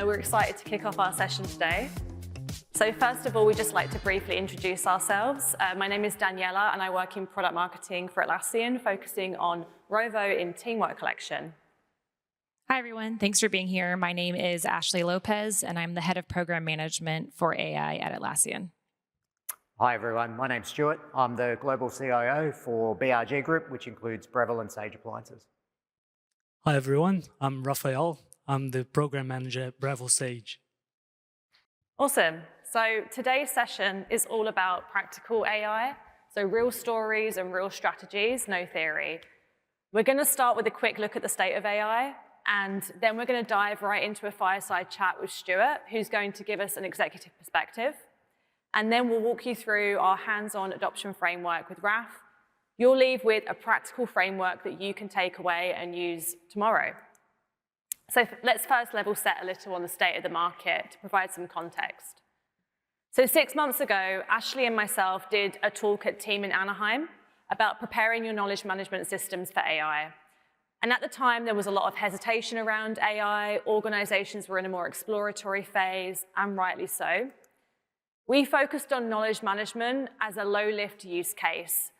We're excited to kick off our session today. So first of all, we'd just like to briefly introduce ourselves. My name is Daniela, and I work in product marketing for Atlassian, focusing on Rovo in Teamwork Collection. Hi, everyone. Thanks for being here. My name is Ashley Lopez, and I'm the head of program management for AI at Atlassian. Hi, everyone. My name's Stuart. I'm the global CIO for BRG Group, which includes Breville and Sage Appliances. Hi, everyone. I'm Raphael. I'm the program manager at Breville Sage. Awesome. So today's session is all about practical AI, so real stories and real strategies, no theory. We're going to start with a quick look at the state of AI, and then we're going to dive right into a fireside chat with Stuart, who's going to give us an executive perspective. And then we'll walk you through our hands-on adoption framework with Raf. You'll leave with a practical framework that you can take away and use tomorrow. So let's first level set a little on the state of the market to provide some context. So 6 months ago, Ashley and myself did a talk at Team in Anaheim about preparing your knowledge management systems for AI. And at the time, there was a lot of hesitation around AI. Organizations were in a more exploratory phase, and rightly so. We focused on knowledge management as a low-lift use case,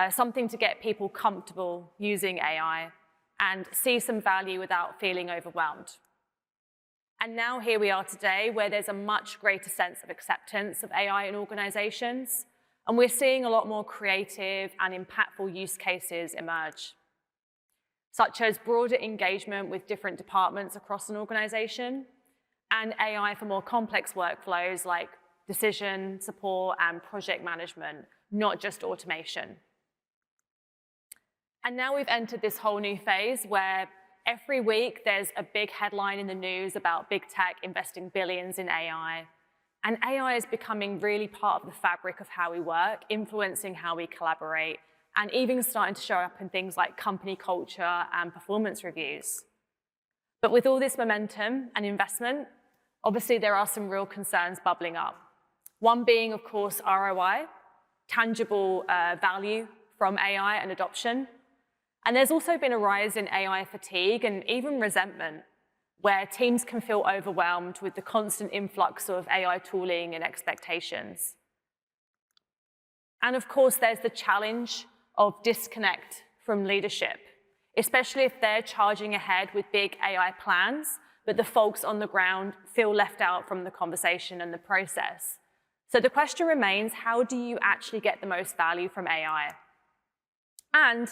something to get people comfortable using AI and see some value without feeling overwhelmed. And now here we are today, where there's a much greater sense of acceptance of AI in organizations, and we're seeing a lot more creative and impactful use cases emerge, such as broader engagement with different departments across an organization, and AI for more complex workflows like decision support and project management, not just automation. And now we've entered this whole new phase where every week there's a big headline in the news about big tech investing billions in AI. And AI is becoming really part of the fabric of how we work, influencing how we collaborate, and even starting to show up in things like company culture and performance reviews. But with all this momentum and investment, obviously there are some real concerns bubbling up. One being, of course, ROI, tangible value from AI and adoption. And there's also been a rise in AI fatigue and even resentment, where teams can feel overwhelmed with the constant influx of AI tooling and expectations. And of course, there's the challenge of disconnect from leadership, especially if they're charging ahead with big AI plans, but the folks on the ground feel left out from the conversation and the process. So the question remains, how do you actually get the most value from AI? And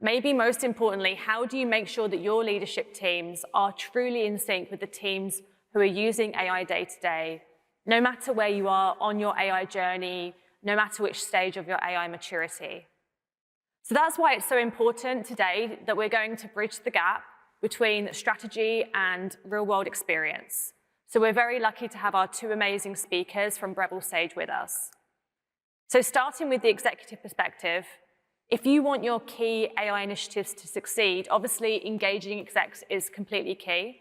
maybe most importantly, how do you make sure that your leadership teams are truly in sync with the teams who are using AI day to day, no matter where you are on your AI journey, no matter which stage of your AI maturity? So that's why it's so important today that we're going to bridge the gap between strategy and real-world experience. So we're very lucky to have our two amazing speakers from Breville Sage with us. So starting with the executive perspective, if you want your key AI initiatives to succeed, obviously engaging execs is completely key.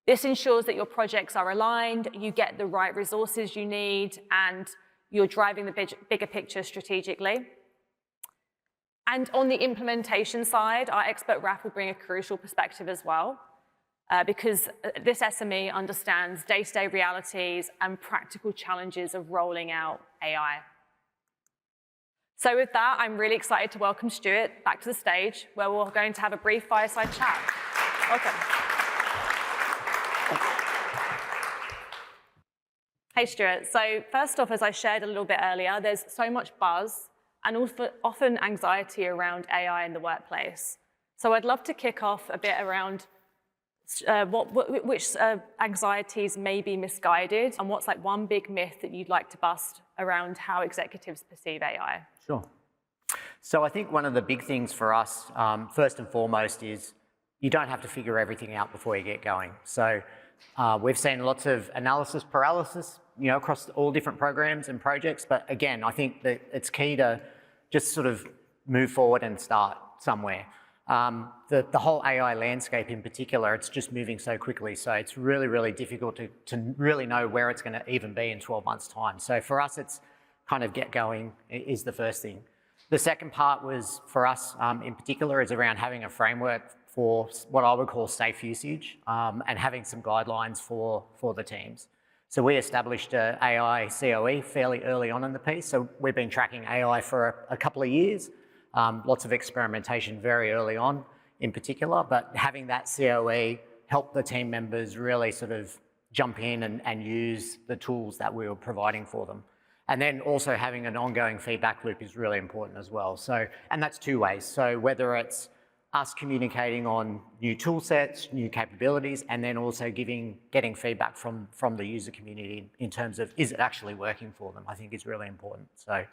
This ensures that your projects are aligned, you get the right resources you need, and you're driving the bigger picture strategically. And on the implementation side, our expert Raf will bring a crucial perspective as well, because this SME understands day-to-day realities and practical challenges of rolling out AI. So with that, I'm really excited to welcome Stuart back to the stage, where we're going to have a brief fireside chat. Welcome. Hey, Stuart. So first off, as I shared a little bit earlier, there's so much buzz and often anxiety around AI in the workplace. So I'd love to kick off a bit around which anxieties may be misguided, and what's like one big myth that you'd like to bust around how executives perceive AI? Sure. So I think one of the big things for us, first and foremost, is you don't have to figure everything out before you get going. So we've seen lots of analysis paralysis, across all different programs and projects. But again, I think that it's key to just sort of move forward and start somewhere. The whole AI landscape in particular, it's just moving so quickly. So it's really, really difficult to really know where it's going to even be in 12 months' time. So for us, it's kind of get going is the first thing. The second part was, for us in particular, is around having a framework for what I would call safe usage and having some guidelines for the teams. So we established a AI COE fairly early on in the piece. So we've been tracking AI for a couple of years, lots of experimentation very early on in particular, but having that COE helped the team members really sort of jump in and use the tools that we were providing for them. And then also having an ongoing feedback loop is really important as well. So, and that's two ways. So whether it's us communicating on new tool sets, new capabilities, and then also getting feedback from the user community in terms of, is it actually working for them, I think is really important. So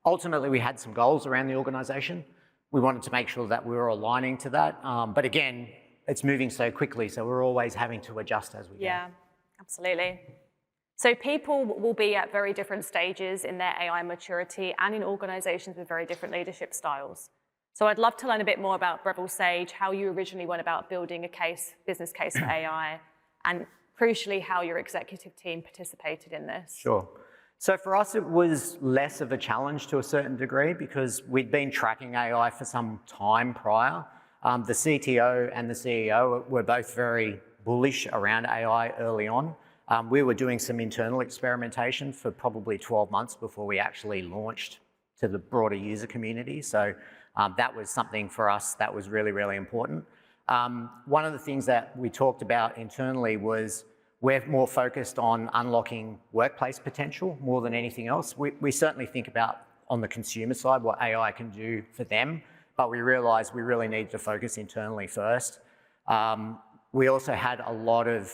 ultimately we had some goals around the organization. We wanted to make sure that we were aligning to that. But again, it's moving so quickly, so we're always having to adjust as we go. Yeah, absolutely. So people will be at very different stages in their AI maturity and in organizations with very different leadership styles. So I'd love to learn a bit more about Breville Sage, how you originally went about building a business case for AI, and crucially, how your executive team participated in this. Sure. So for us, it was less of a challenge to a certain degree because we'd been tracking AI for some time prior. The CTO and the CEO were both very bullish around AI early on. We were doing some internal experimentation for probably 12 months before we actually launched to the broader user community. So that was something for us that was really, really important. One of the things that we talked about internally was we're more focused on unlocking workplace potential more than anything else. We certainly think about on the consumer side what AI can do for them, but we realized we really needed to focus internally first. We also had a lot of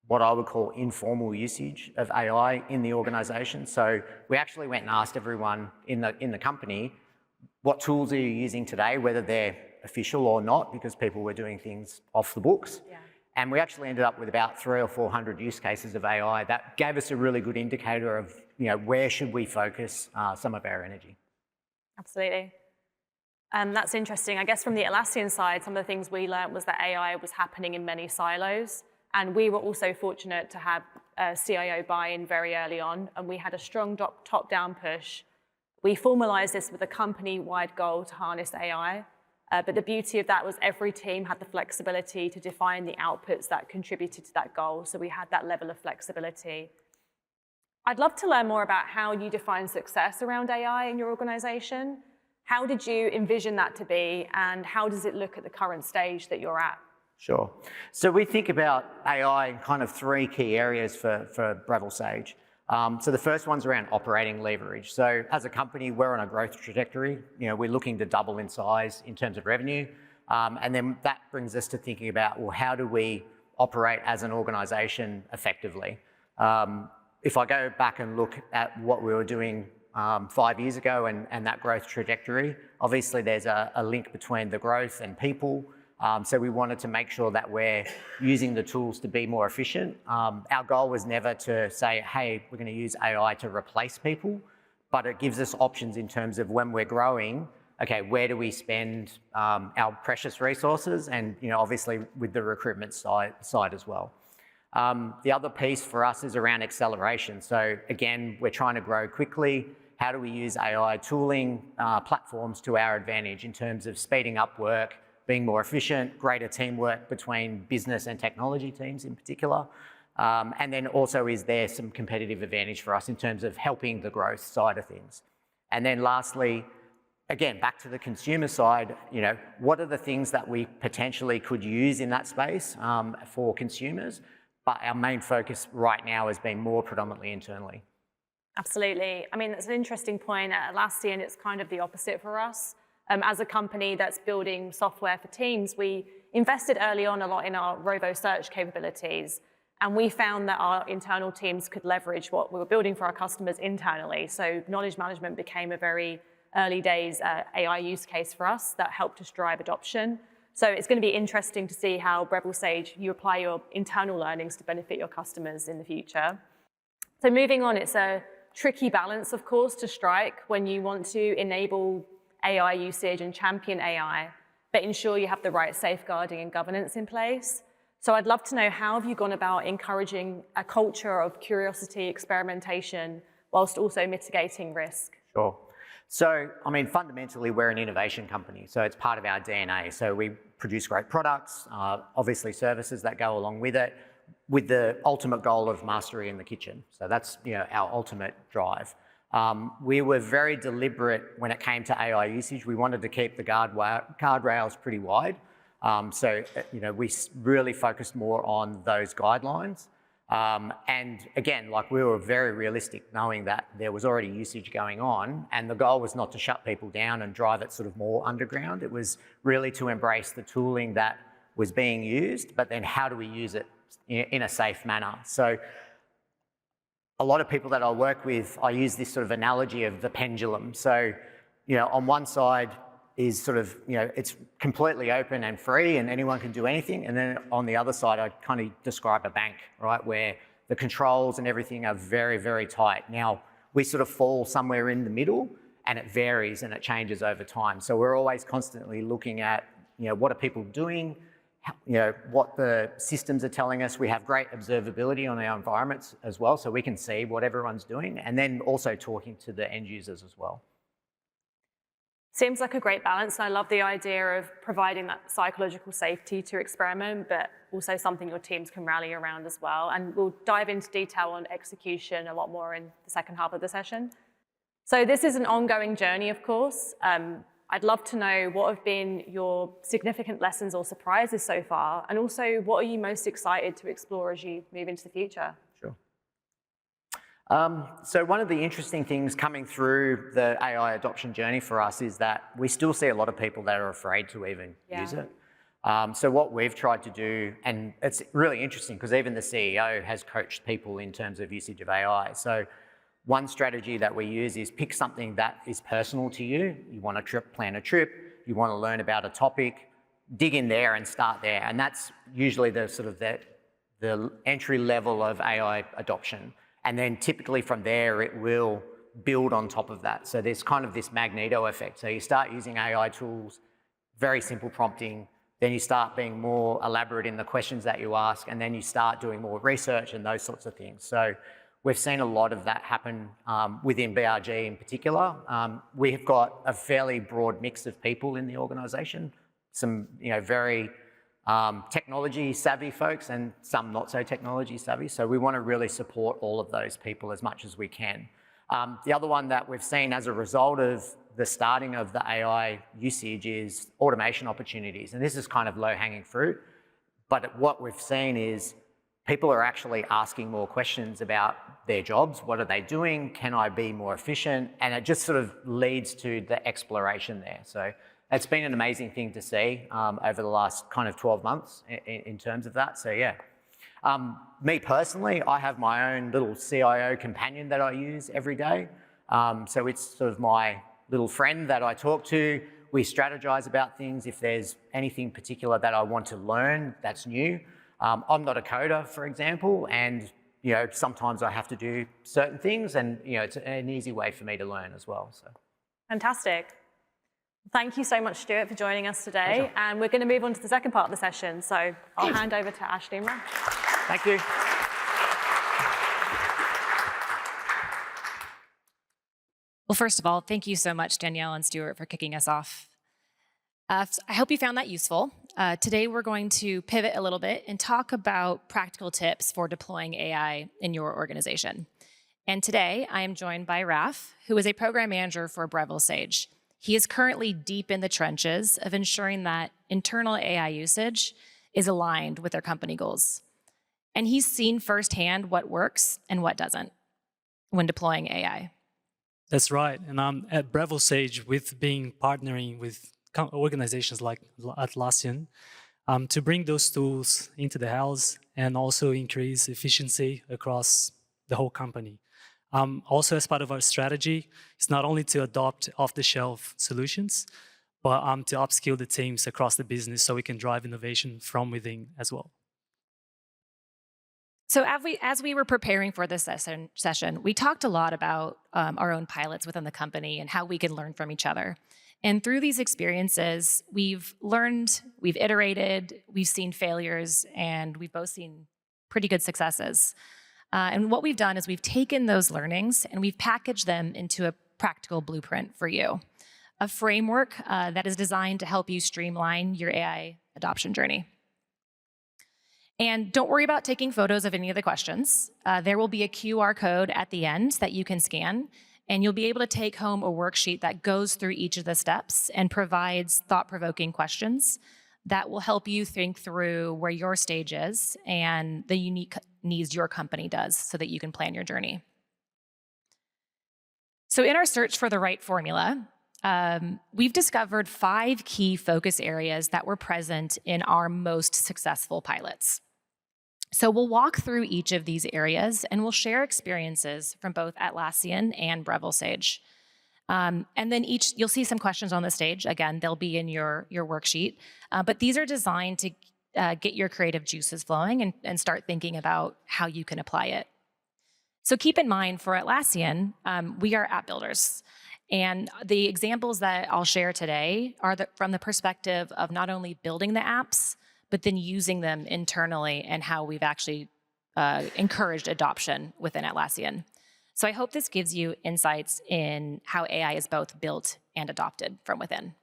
what I would call informal usage of AI in the organization. So we actually went and asked everyone in the company, what tools are you using today, whether they're official or not, because people were doing things off the books. Yeah. And we actually ended up with about 300 or 400 use cases of AI that gave us a really good indicator of, where should we focus some of our energy. Absolutely. That's interesting. I guess from the Atlassian side, some of the things we learned was that AI was happening in many silos. And we were also fortunate to have CIO buy-in very early on, and we had a strong top-down push. We formalized this with a company-wide goal to harness AI, but the beauty of that was every team had the flexibility to define the outputs that contributed to that goal, so we had that level of flexibility. I'd love to learn more about how you define success around AI in your organization. How did you envision that to be, and how does it look at the current stage that you're at? Sure. So we think about AI in kind of three key areas for Breville Sage. So the first one's around operating leverage. So as a company, we're on a growth trajectory. We're looking to double in size in terms of revenue. And then that brings us to thinking about, well, how do we operate as an organization effectively? If I go back and look at what we were doing 5 years ago and that growth trajectory, obviously there's a link between the growth and people. So we wanted to make sure that we're using the tools to be more efficient. Our goal was never to say, hey, we're going to use AI to replace people, but it gives us options in terms of when we're growing, okay, where do we spend our precious resources, and obviously with the recruitment side as well. The other piece for us is around acceleration. So again, we're trying to grow quickly. How do we use AI tooling platforms to our advantage in terms of speeding up work, being more efficient, greater teamwork between business and technology teams in particular. And then also, is there some competitive advantage for us in terms of helping the growth side of things? And then lastly, again, back to the consumer side, what are the things that we potentially could use in that space for consumers? But our main focus right now has been more predominantly internally. Absolutely. I mean, that's an interesting point. At Atlassian, it's kind of the opposite for us. As a company that's building software for teams, we invested early on a lot in our robo search capabilities, and we found that our internal teams could leverage what we were building for our customers internally. So knowledge management became a very early days AI use case for us that helped us drive adoption. So it's going to be interesting to see how Breville Sage, you apply your internal learnings to benefit your customers in the future. So moving on, it's a tricky balance, of course, to strike when you want to enable AI usage and champion AI, but ensure you have the right safeguarding and governance in place. So I'd love to know, how have you gone about encouraging a culture of curiosity, experimentation, whilst also mitigating risk? Sure. So, I mean, fundamentally, we're an innovation company, so it's part of our DNA. So we produce great products, obviously services that go along with it, with the ultimate goal of mastery in the kitchen. So that's, you know, our ultimate drive. We were very deliberate when it came to AI usage. We wanted to keep the guardrails pretty wide. So, you know, we really focused more on those guidelines. And again, like, we were very realistic, knowing that there was already usage going on, and the goal was not to shut people down and drive it sort of more underground. It was really to embrace the tooling that was being used, but then how do we use it in a safe manner? So a lot of people that I work with, I use this sort of analogy of the pendulum. So, you know, on one side is sort of, you know, it's completely open and free and anyone can do anything. And then on the other side, I kind of describe a bank, right, where the controls and everything are very, very tight. Now, we sort of fall somewhere in the middle, and it varies and it changes over time. So we're always constantly looking at, you know, what are people doing, you know, what the systems are telling us. We have great observability on our environments as well, so we can see what everyone's doing, and then also talking to the end users as well. Seems like a great balance. I love the idea of providing that psychological safety to experiment, but also something your teams can rally around as well. And we'll dive into detail on execution a lot more in the second half of the session. So this is an ongoing journey, of course. I'd love to know what have been your significant lessons or surprises so far, and also what are you most excited to explore as you move into the future? Sure. So one of the interesting things coming through the AI adoption journey for us is that we still see a lot of people that are afraid to even use it. So what we've tried to do, and it's really interesting because even the CEO has coached people in terms of usage of AI. So one strategy that we use is pick something that is personal to you. You want to plan a trip, you want to learn about a topic, dig in there and start there. And that's usually the sort of the entry level of AI adoption. And then typically from there, it will build on top of that. So there's kind of this magneto effect. So you start using AI tools, very simple prompting, then you start being more elaborate in the questions that you ask, and then you start doing more research and those sorts of things. So we've seen a lot of that happen within BRG in particular. We've got a fairly broad mix of people in the organisation, some, you know, very technology savvy folks and some not so technology savvy. So we want to really support all of those people as much as we can. The other one that we've seen as a result of the starting of the AI usage is automation opportunities. And this is kind of low-hanging fruit. But what we've seen is people are actually asking more questions about their jobs. What are they doing? Can I be more efficient? And it just sort of leads to the exploration there. So it's been an amazing thing to see over the last kind of 12 months in terms of that. So yeah. Me personally, I have my own little CIO companion that I use every day. So it's sort of my little friend that I talk to. We strategize about things. If there's anything particular that I want to learn that's new. I'm not a coder, for example, and you know, sometimes I have to do certain things, and you know, it's an easy way for me to learn as well. So, fantastic. Thank you so much, Stuart, for joining us today. Pleasure. And we're going to move on to the second part of the session. So I'll hand over to Ashley and Raf. Thank you. Well, first of all, thank you so much, Danielle and Stuart, for kicking us off. I hope you found that useful. Today, we're going to pivot a little bit and talk about practical tips for deploying AI in your organization. And today, I am joined by Raf, who is a program manager for Breville Sage. He is currently deep in the trenches of ensuring that internal AI usage is aligned with their company goals. And he's seen firsthand what works and what doesn't when deploying AI. That's right. And at Breville Sage, we've been partnering with organizations like Atlassian to bring those tools into the house and also increase efficiency across the whole company. Also, as part of our strategy, it's not only to adopt off-the-shelf solutions, but to upskill the teams across the business so we can drive innovation from within as well. So as we were preparing for this session, we talked a lot about our own pilots within the company and how we can learn from each other. And through these experiences, we've learned, we've iterated, we've seen failures, and we've both seen pretty good successes. And what we've done is we've taken those learnings and we've packaged them into a practical blueprint for you, a framework that is designed to help you streamline your AI adoption journey. And don't worry about taking photos of any of the questions. There will be a QR code at the end that you can scan, and you'll be able to take home a worksheet that goes through each of the steps and provides thought-provoking questions that will help you think through where your stage is and the unique needs your company does so that you can plan your journey. So in our search for the right formula, we've discovered 5 key focus areas that were present in our most successful pilots. So we'll walk through each of these areas and we'll share experiences from both Atlassian and Breville Sage. And then you'll see some questions on the stage. Again, they'll be in your worksheet. But these are designed to get your creative juices flowing and start thinking about how you can apply it. So keep in mind, for Atlassian, we are app builders. And the examples that I'll share today are from the perspective of not only building the apps, but then using them internally and how we've actually encouraged adoption within Atlassian. So I hope this gives you insights in how AI is both built and adopted from within.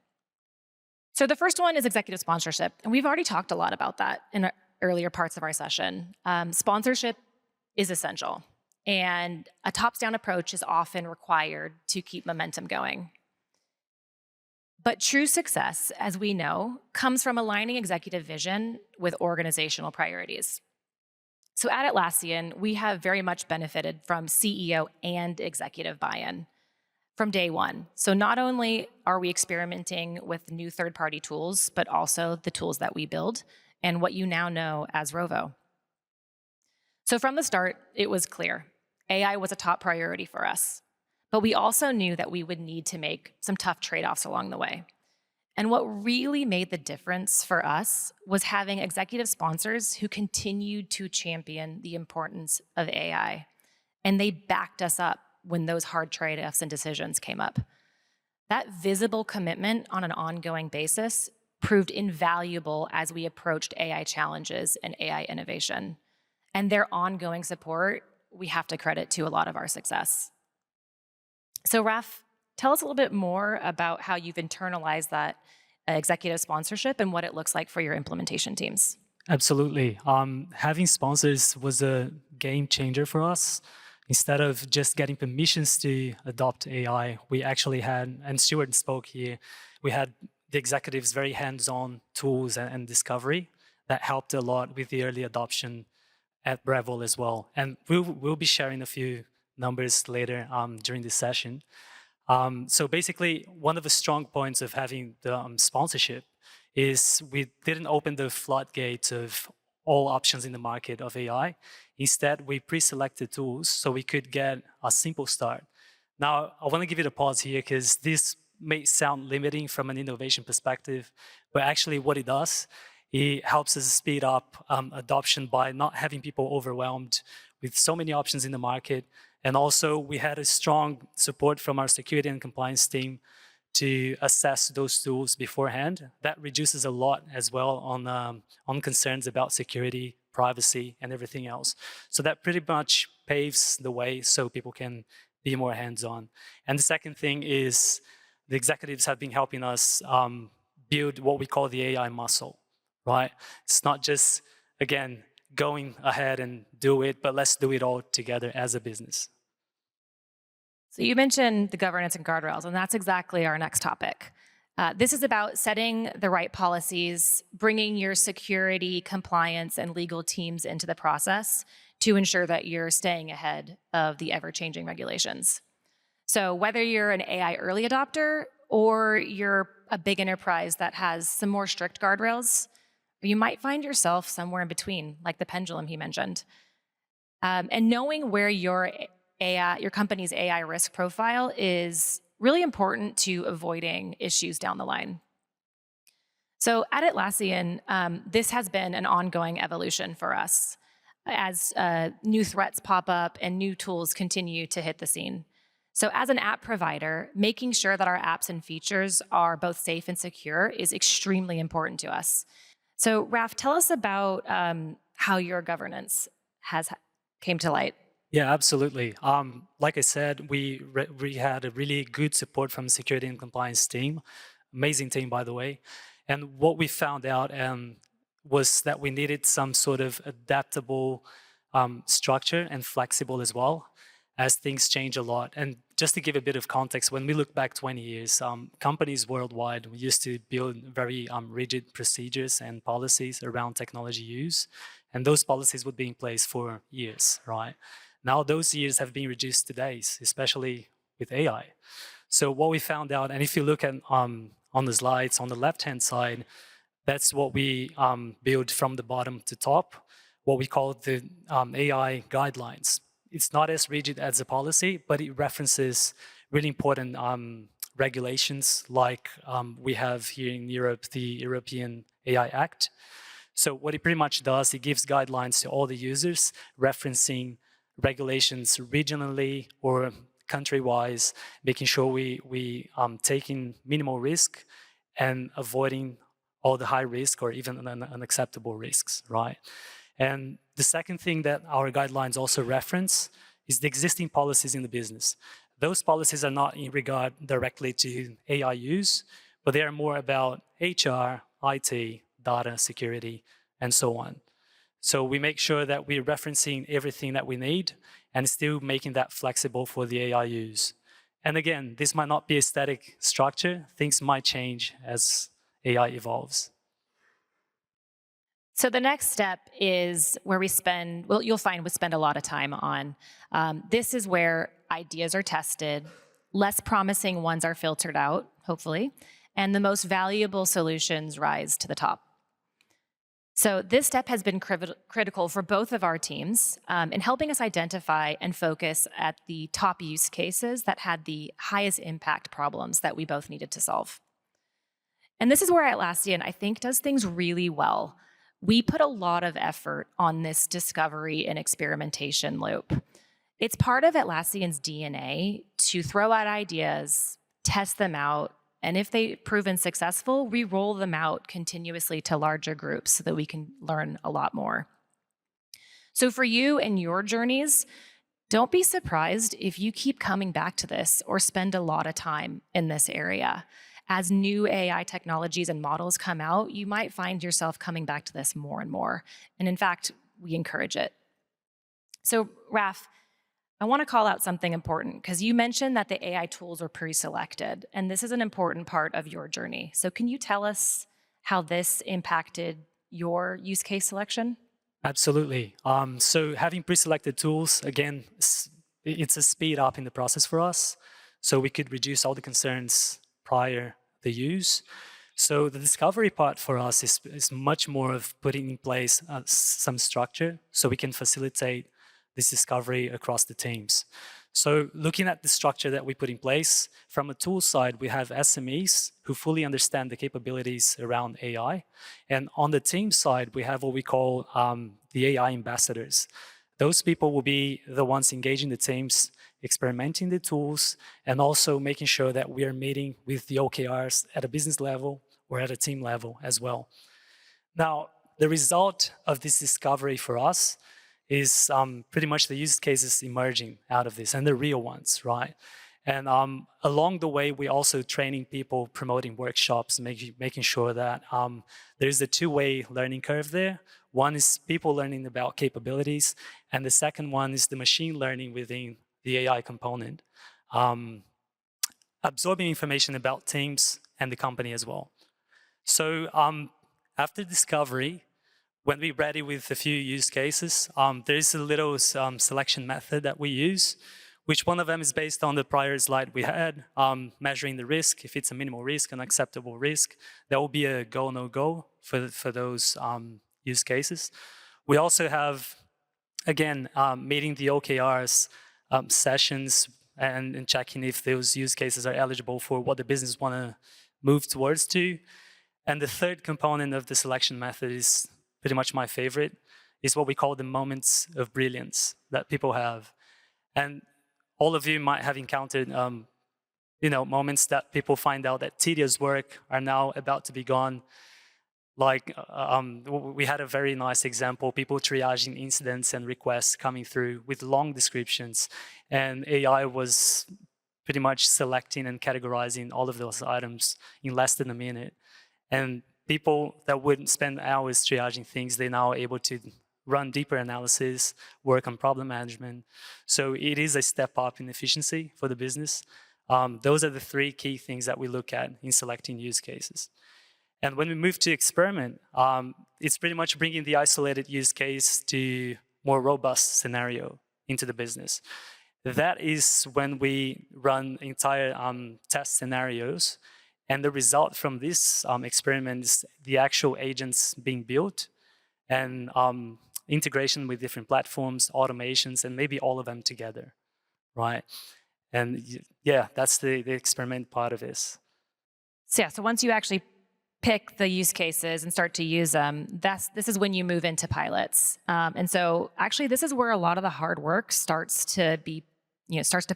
So the first one is executive sponsorship. And we've already talked a lot about that in earlier parts of our session. Sponsorship is essential. And a tops-down approach is often required to keep momentum going. But true success, as we know, comes from aligning executive vision with organizational priorities. So at Atlassian, we have very much benefited from CEO and executive buy-in from day one. So not only are we experimenting with new third-party tools, but also the tools that we build and what you now know as Rovo. So from the start, it was clear. AI was a top priority for us. But we also knew that we would need to make some tough trade-offs along the way. And what really made the difference for us was having executive sponsors who continued to champion the importance of AI. And they backed us up when those hard trade-offs and decisions came up. That visible commitment on an ongoing basis proved invaluable as we approached AI challenges and AI innovation. And their ongoing support, we have to credit to a lot of our success. So Raf, tell us a little bit more about how you've internalized that executive sponsorship and what it looks like for your implementation teams. Absolutely. Having sponsors was a game changer for us. Instead of just getting permissions to adopt AI, we actually had, and Stuart spoke here, we had the executives very hands-on tools and discovery that helped a lot with the early adoption at Breville as well. And we'll be sharing a few numbers later during this session. So basically, one of the strong points of having the sponsorship is we didn't open the floodgates of all options in the market of AI. Instead, we pre-selected tools so we could get a simple start. Now, I want to give it a pause here because this may sound limiting from an innovation perspective, but actually what it does, it helps us speed up adoption by not having people overwhelmed with so many options in the market. And also, we had a strong support from our security and compliance team to assess those tools beforehand. That reduces a lot as well on concerns about security, privacy, and everything else. So that pretty much paves the way so people can be more hands-on. And the second thing is the executives have been helping us build what we call the AI muscle, right? It's not just, again, going ahead and do it, but let's do it all together as a business. So you mentioned the governance and guardrails, and that's exactly our next topic. This is about setting the right policies, bringing your security, compliance, and legal teams into the process to ensure that you're staying ahead of the ever-changing regulations. So whether you're an AI early adopter or you're a big enterprise that has some more strict guardrails, you might find yourself somewhere in between, like the pendulum he mentioned. And knowing where your company's AI risk profile is really important to avoiding issues down the line. So at Atlassian, this has been an ongoing evolution for us as new threats pop up and new tools continue to hit the scene. So as an app provider, making sure that our apps and features are both safe and secure is extremely important to us. So Raf, tell us about how your governance came to light. Yeah, absolutely. Like I said, we had a really good support from the security and compliance team, amazing team, by the way. And what we found out was that we needed some sort of adaptable structure and flexible as well, as things change a lot. And just to give a bit of context, when we look back 20 years, companies worldwide used to build very rigid procedures and policies around technology use, and those policies would be in place for years, right? Now those years have been reduced to days, especially with AI. So what we found out, and if you look at on the slides on the left-hand side, that's what we build from the bottom to top, what we call the AI guidelines. It's not as rigid as a policy, but it references really important regulations like we have here in Europe, the European AI Act. So what it pretty much does, it gives guidelines to all the users referencing regulations regionally or country-wise, making sure we taking minimal risk and avoiding all the high risk or even unacceptable risks, right? And the second thing that our guidelines also reference is the existing policies in the business. Those policies are not in regard directly to AI use, but they are more about HR, IT, data security, and so on. So we make sure that we're referencing everything that we need and still making that flexible for the AI use. And again, this might not be a static structure. Things might change as AI evolves. So the next step is where we spend, well, you'll find we spend a lot of time on. This is where ideas are tested, less promising ones are filtered out, hopefully, and the most valuable solutions rise to the top. So this step has been critical for both of our teams in helping us identify and focus at the top use cases that had the highest impact problems that we both needed to solve. And this is where Atlassian, I think, does things really well. We put a lot of effort on this discovery and experimentation loop. It's part of Atlassian's DNA to throw out ideas, test them out, and if they've proven successful, we roll them out continuously to larger groups so that we can learn a lot more. So for you and your journeys, don't be surprised if you keep coming back to this or spend a lot of time in this area. As new AI technologies and models come out, you might find yourself coming back to this more and more. And in fact, we encourage it. So Raf, I want to call out something important because you mentioned that the AI tools were pre-selected, and this is an important part of your journey. So can you tell us how this impacted your use case selection? Absolutely. So having pre-selected tools, again, it's a speed up in the process for us. So we could reduce all the concerns prior the use. So the discovery part for us is much more of putting in place some structure so we can facilitate this discovery across the teams. So looking at the structure that we put in place, from a tool side, we have SMEs who fully understand the capabilities around AI. And on the team side, we have what we call the AI ambassadors. Those people will be the ones engaging the teams, experimenting the tools, and also making sure that we are meeting with the OKRs at a business level or at a team level as well. Now, the result of this discovery for us is pretty much the use cases emerging out of this, and the real ones, right? And along the way, we're also training people, promoting workshops, making sure that there's a two-way learning curve there. One is people learning about capabilities, and the second one is the machine learning within the AI component, absorbing information about teams and the company as well. So after discovery, when we're ready with a few use cases, there is a little selection method that we use, which one of them is based on the prior slide we had, measuring the risk. If it's a minimal risk, an acceptable risk, there will be a go, no go for those use cases. We also have, again, meeting the OKRs sessions and checking if those use cases are eligible for what the business want to move towards to. And the third component of the selection method is pretty much my favorite, is what we call the moments of brilliance that people have. And all of you might have encountered moments that people find out that tedious work are now about to be gone. Like we had a very nice example, people triaging incidents and requests coming through with long descriptions, and AI was pretty much selecting and categorizing all of those items in less than a minute. And people that would spend hours triaging things, they're now able to run deeper analysis, work on problem management. So it is a step up in efficiency for the business. Those are the three key things that we look at in selecting use cases. And when we move to experiment, it's pretty much bringing the isolated use case to more robust scenario into the business. That is when we run entire test scenarios, and the result from this experiment is the actual agents being built and integration with different platforms, automations, and maybe all of them together, right? And yeah, that's the experiment part of this. So yeah, so once you actually pick the use cases and start to use them, this is when you move into pilots. And so actually this is where a lot of the hard work starts to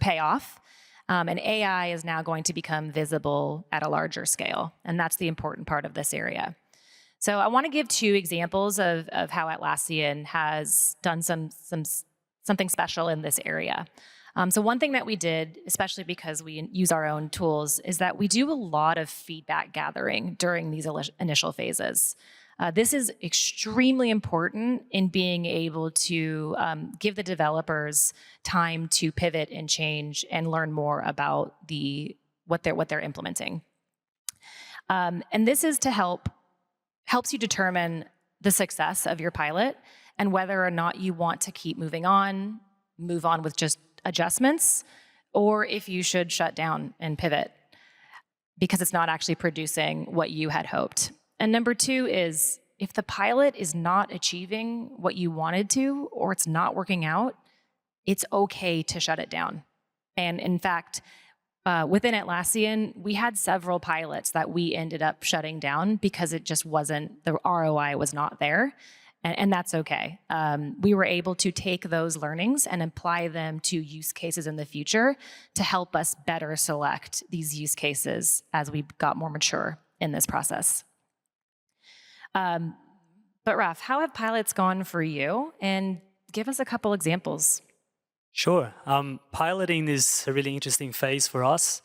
pay off. And AI is now going to become visible at a larger scale. And that's the important part of this area. So I want to give two examples of how Atlassian has done something special in this area. So one thing that we did, especially because we use our own tools, is that we do a lot of feedback gathering during these initial phases. This is extremely important in being able to give the developers time to pivot and change and learn more about what they're implementing. And this is to helps you determine the success of your pilot and whether or not you want to keep move on with just adjustments, or if you should shut down and pivot because it's not actually producing what you had hoped. And number two is, if the pilot is not achieving what you wanted to, or it's not working out, it's okay to shut it down. And in fact, within Atlassian, we had several pilots that we ended up shutting down because it just wasn't, the ROI was not there. And that's okay. We were able to take those learnings and apply them to use cases in the future to help us better select these use cases as we got more mature in this process. But Raf, how have pilots gone for you? And give us a couple examples. Sure. Piloting is a really interesting phase for us.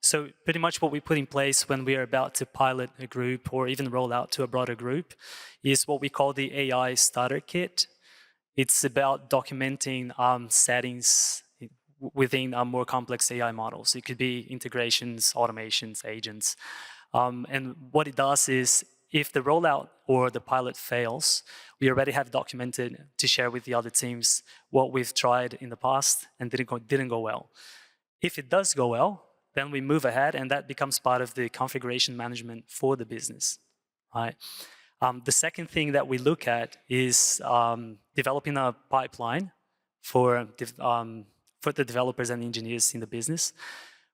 So pretty much what we put in place when we are about to pilot a group or even roll out to a broader group is what we call the AI starter kit. It's about documenting settings within more complex AI models. It could be integrations, automations, agents. And what it does is, if the rollout or the pilot fails, we already have documented to share with the other teams what we've tried in the past and didn't go well. If it does go well, then we move ahead, and that becomes part of the configuration management for the business, right? The second thing that we look at is developing a pipeline for the developers and engineers in the business,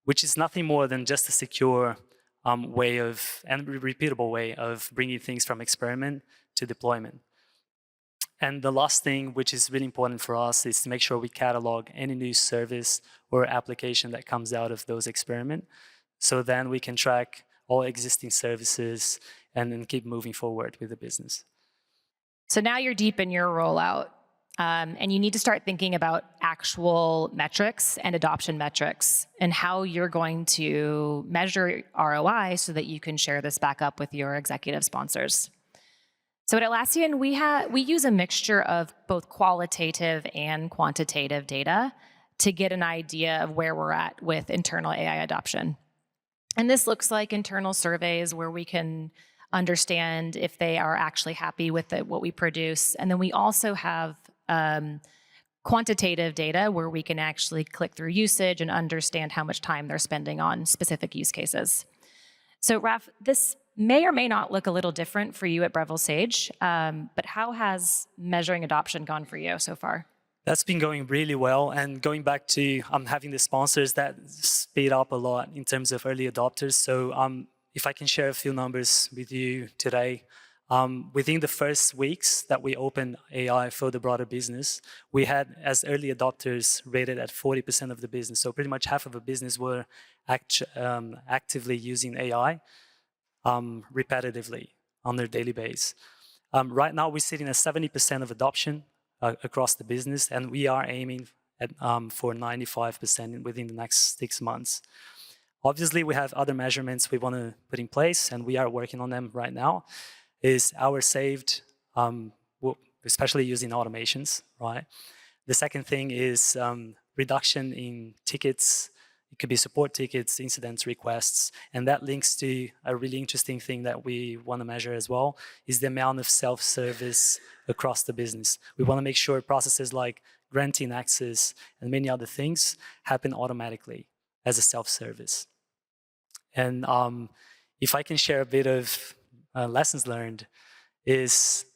which is nothing more than just a secure way of, and repeatable way of bringing things from experiment to deployment. And the last thing, which is really important for us, is to make sure we catalog any new service or application that comes out of those experiments. So then we can track all existing services and then keep moving forward with the business. So now you're deep in your rollout, and you need to start thinking about actual metrics and adoption metrics and how you're going to measure ROI so that you can share this back up with your executive sponsors. So at Atlassian, we use a mixture of both qualitative and quantitative data to get an idea of where we're at with internal AI adoption. And this looks like internal surveys where we can understand if they are actually happy with what we produce. And then we also have quantitative data where we can actually click through usage and understand how much time they're spending on specific use cases. So Raf, this may or may not look a little different for you at Breville Sage, but how has measuring adoption gone for you so far? That's been going really well, and going back to having the sponsors, that speed up a lot in terms of early adopters. So if I can share a few numbers with you today, within the first weeks that we opened AI for the broader business, we had, as early adopters, rated at 40% of the business. So pretty much half of the business were actively using AI. repetitively on their daily basis. Right now, we're sitting at 70% of adoption across the business, and we are aiming at, for 95% within the next 6 months. Obviously, we have other measurements we want to put in place, and we are working on them right now, is hours saved, especially using automations, right? The second thing is reduction in tickets. It could be support tickets, incidents, requests, and that links to a really interesting thing that we want to measure as well, is the amount of self-service across the business. We want to make sure processes like granting access and many other things happen automatically as a self-service. And if I can share a bit of lessons learned, is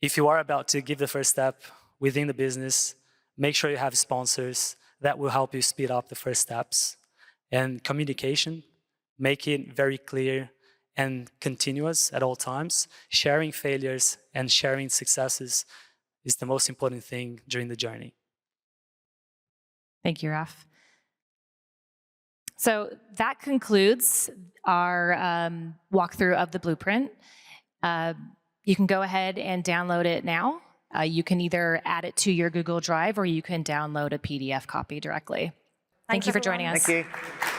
if you are about to give the first step within the business, make sure you have sponsors that will help you speed up the first steps. And communication, make it very clear and continuous at all times. Sharing failures and sharing successes is the most important thing during the journey. Thank you, Raf. So that concludes our walkthrough of the blueprint. You can go ahead and download it now. You can either add it to your Google Drive or you can download a PDF copy directly. Thank you for joining us. Thank you.